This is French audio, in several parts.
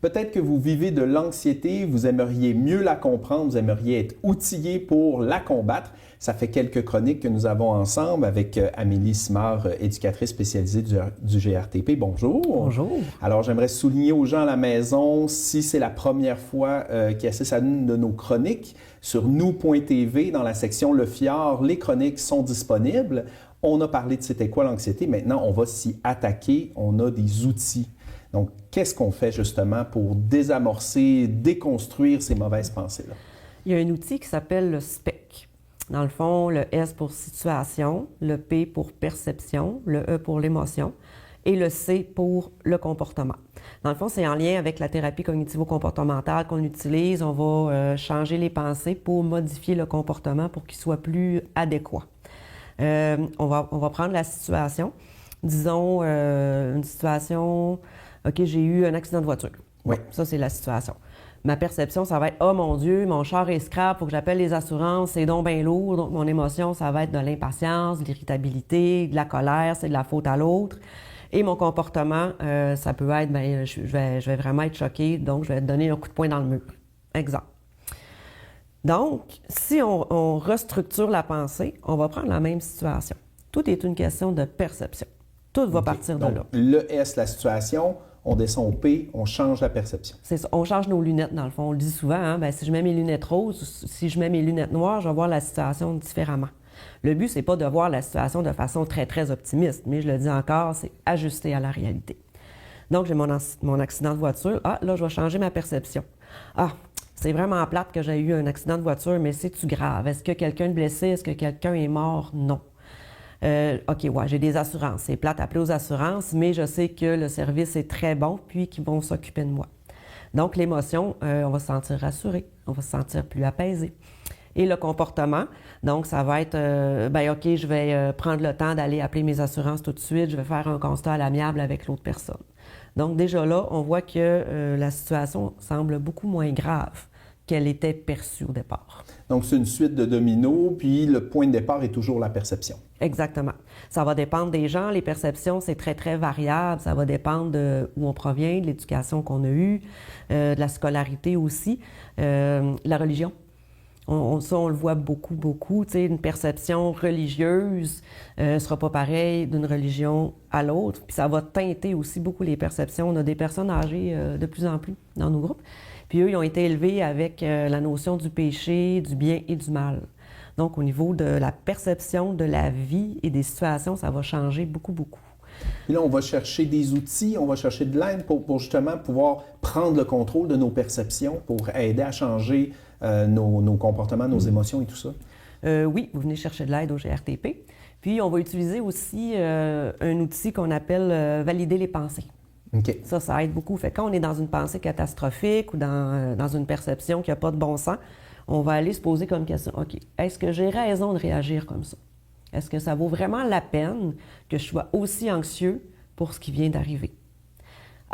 Peut-être que vous vivez de l'anxiété, vous aimeriez mieux la comprendre, vous aimeriez être outillé pour la combattre. Ça fait quelques chroniques que nous avons ensemble avec Amélie Simard, éducatrice spécialisée du GRTP. Bonjour. Bonjour. Alors, j'aimerais souligner aux gens à la maison, si c'est la première fois qu'ils assistent à une de nos chroniques, sur nous.tv, dans la section Le Fjord, les chroniques sont disponibles. On a parlé de c'était quoi l'anxiété. Maintenant, on va s'y attaquer. On a des outils. Donc, qu'est-ce qu'on fait justement pour désamorcer, déconstruire ces mauvaises pensées-là? Il y a un outil qui s'appelle le SPEC. Dans le fond, le S pour situation, le P pour perception, le E pour l'émotion et le C pour le comportement. Dans le fond, c'est en lien avec la thérapie cognitivo-comportementale qu'on utilise. On va changer les pensées pour modifier le comportement pour qu'il soit plus adéquat. On va prendre la situation. Disons, une situation... OK, j'ai eu un accident de voiture. Oui. Ça, c'est la situation. Ma perception, ça va être « Oh mon Dieu, mon char est scrap, il faut que j'appelle les assurances, c'est donc bien lourd. » Donc, mon émotion, ça va être de l'impatience, de l'irritabilité, de la colère, c'est de la faute à l'autre. Et mon comportement, ça peut être « Bien, je vais vraiment être choquée, donc je vais te donner un coup de poing dans le mur. » Exemple. Donc, si on restructure la pensée, on va prendre la même situation. Tout est une question de perception. Tout va partir de là. Le S, la situation, on descend au P, on change la perception. C'est ça. On change nos lunettes, dans le fond. On le dit souvent, hein? Bien, si je mets mes lunettes roses, si je mets mes lunettes noires, je vais voir la situation différemment. Le but, c'est pas de voir la situation de façon très, très optimiste, mais je le dis encore, c'est ajuster à la réalité. Donc, j'ai mon accident de voiture. Ah, là, je vais changer ma perception. Ah, c'est vraiment plate que j'ai eu un accident de voiture, mais c'est-tu grave? Est-ce que quelqu'un est blessé? Est-ce que quelqu'un est mort? Non. OK, ouais, j'ai des assurances. C'est plate appeler aux assurances, mais je sais que le service est très bon, puis qu'ils vont s'occuper de moi. Donc, l'émotion, on va se sentir rassuré, on va se sentir plus apaisé. Et le comportement, donc, ça va être, bien, OK, je vais prendre le temps d'aller appeler mes assurances tout de suite, je vais faire un constat à l'amiable avec l'autre personne. Donc, déjà là, on voit que la situation semble beaucoup moins grave qu'elle était perçue au départ. Donc, c'est une suite de dominos, puis le point de départ est toujours la perception. Exactement. Ça va dépendre des gens. Les perceptions, c'est très, très variable. Ça va dépendre de où on provient, de l'éducation qu'on a eue, de la scolarité aussi, la religion. Ça, on le voit beaucoup, beaucoup. Tu sais, une perception religieuse ne sera pas pareille d'une religion à l'autre. Puis ça va teinter aussi beaucoup les perceptions. On a des personnes âgées de plus en plus dans nos groupes. Puis eux, ils ont été élevés avec la notion du péché, du bien et du mal. Donc, au niveau de la perception de la vie et des situations, ça va changer beaucoup, beaucoup. Puis là, on va chercher des outils, on va chercher de l'aide pour justement pouvoir prendre le contrôle de nos perceptions, pour aider à changer nos comportements, nos émotions et tout ça. Oui, vous venez chercher de l'aide au GRTP. Puis, on va utiliser aussi un outil qu'on appelle valider les pensées. Okay. Ça aide beaucoup. Fait que quand on est dans une pensée catastrophique ou dans une perception qui n'a pas de bon sens, on va aller se poser comme question, OK, est-ce que j'ai raison de réagir comme ça? Est-ce que ça vaut vraiment la peine que je sois aussi anxieux pour ce qui vient d'arriver?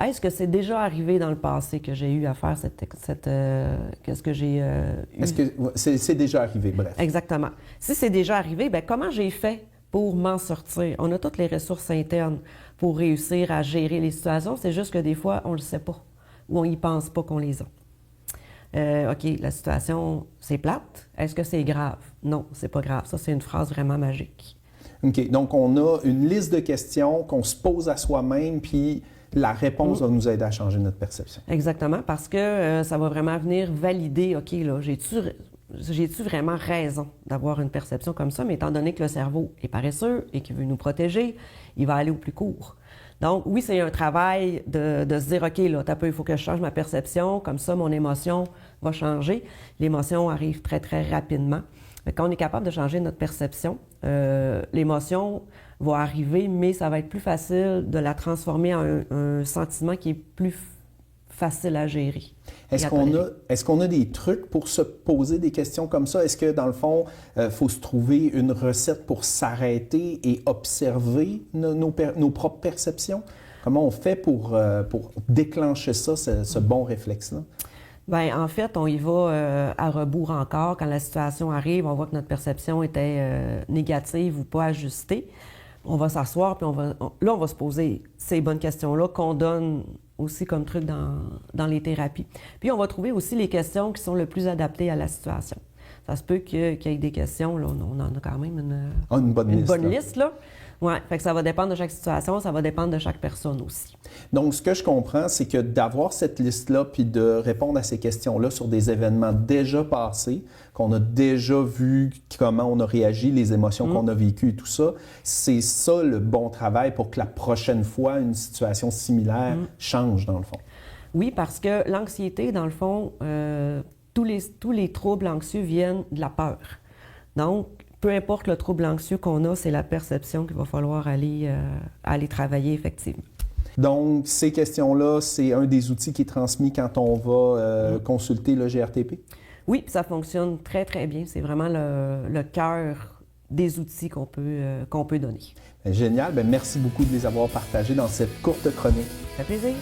Est-ce que c'est déjà arrivé dans le passé que j'ai eu à faire qu'est-ce que j'ai eu? Est-ce que c'est déjà arrivé, bref? Exactement. Si c'est déjà arrivé, bien, comment j'ai fait pour m'en sortir? On a toutes les ressources internes pour réussir à gérer les situations. C'est juste que des fois, on ne le sait pas ou on n'y pense pas qu'on les a. OK, la situation, c'est plate. Est-ce que c'est grave? Non, c'est pas grave. Ça, c'est une phrase vraiment magique. OK, donc on a une liste de questions qu'on se pose à soi-même, puis la réponse va nous aider à changer notre perception. Exactement, parce que ça va vraiment venir valider, OK, là, j'ai-tu vraiment raison d'avoir une perception comme ça? Mais étant donné que le cerveau est paresseux et qu'il veut nous protéger, il va aller au plus court. Donc, oui, c'est un travail de se dire, OK, là, il faut que je change ma perception, comme ça, mon émotion va changer. L'émotion arrive très, très rapidement. Mais quand on est capable de changer notre perception, l'émotion va arriver, mais ça va être plus facile de la transformer en un sentiment qui est plus facile à gérer. Est-ce qu'on a des trucs pour se poser des questions comme ça? Est-ce que, dans le fond, il faut se trouver une recette pour s'arrêter et observer nos propres perceptions? Comment on fait pour déclencher ça, ce bon réflexe-là? Bien, en fait, on y va à rebours encore. Quand la situation arrive, on voit que notre perception était négative ou pas ajustée. On va s'asseoir, puis on va se poser ces bonnes questions-là qu'on donne aussi comme truc dans les thérapies. Puis on va trouver aussi les questions qui sont le plus adaptées à la situation. Ça se peut qu'il y ait des questions, là, on en a quand même une bonne liste, là. Oui, fait que ça va dépendre de chaque situation, ça va dépendre de chaque personne aussi. Donc, ce que je comprends, c'est que d'avoir cette liste-là puis de répondre à ces questions-là sur des événements déjà passés, qu'on a déjà vu comment on a réagi, les émotions qu'on a vécues et tout ça, c'est ça le bon travail pour que la prochaine fois, une situation similaire change, dans le fond. Oui, parce que l'anxiété, dans le fond, tous les troubles anxieux viennent de la peur. Donc, peu importe le trouble anxieux qu'on a, c'est la perception qu'il va falloir aller travailler effectivement. Donc, ces questions-là, c'est un des outils qui est transmis quand on va consulter le GRTP? Oui, ça fonctionne très, très bien. C'est vraiment le cœur des outils qu'on peut donner. Génial. Bien, merci beaucoup de les avoir partagés dans cette courte chronique. Ça fait plaisir.